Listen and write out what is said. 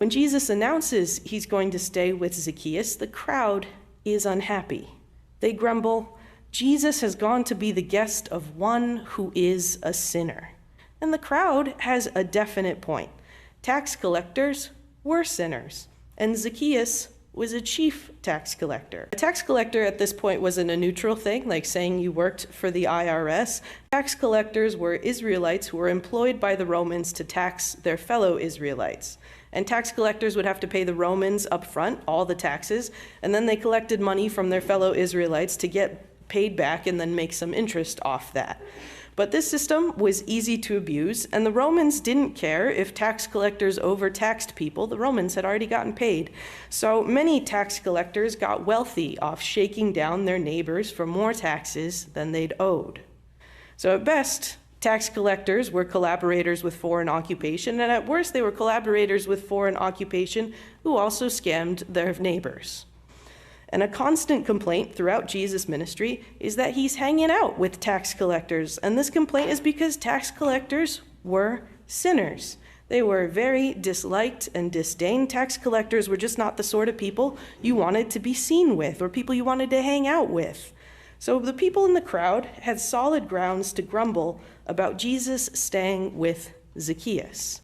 When Jesus announces he's going to stay with Zacchaeus, the crowd is unhappy. They grumble, "Jesus has gone to be the guest of one who is a sinner." And the crowd has a definite point. Tax collectors were sinners, and Zacchaeus was a chief tax collector. A tax collector at this point wasn't a neutral thing, like saying you worked for the IRS. Tax collectors were Israelites who were employed by the Romans to tax their fellow Israelites. And tax collectors would have to pay the Romans up front, all the taxes, and then they collected money from their fellow Israelites to get paid back and then make some interest off that. But this system was easy to abuse, and the Romans didn't care if tax collectors overtaxed people. The Romans had already gotten paid. So many tax collectors got wealthy off shaking down their neighbors for more taxes than they'd owed. So at best, tax collectors were collaborators with foreign occupation, and at worst, they were collaborators with foreign occupation who also scammed their neighbors. And a constant complaint throughout Jesus' ministry is that he's hanging out with tax collectors. And this complaint is because tax collectors were sinners. They were very disliked and disdained. Tax collectors were just not the sort of people you wanted to be seen with or people you wanted to hang out with. So the people in the crowd had solid grounds to grumble about Jesus staying with Zacchaeus.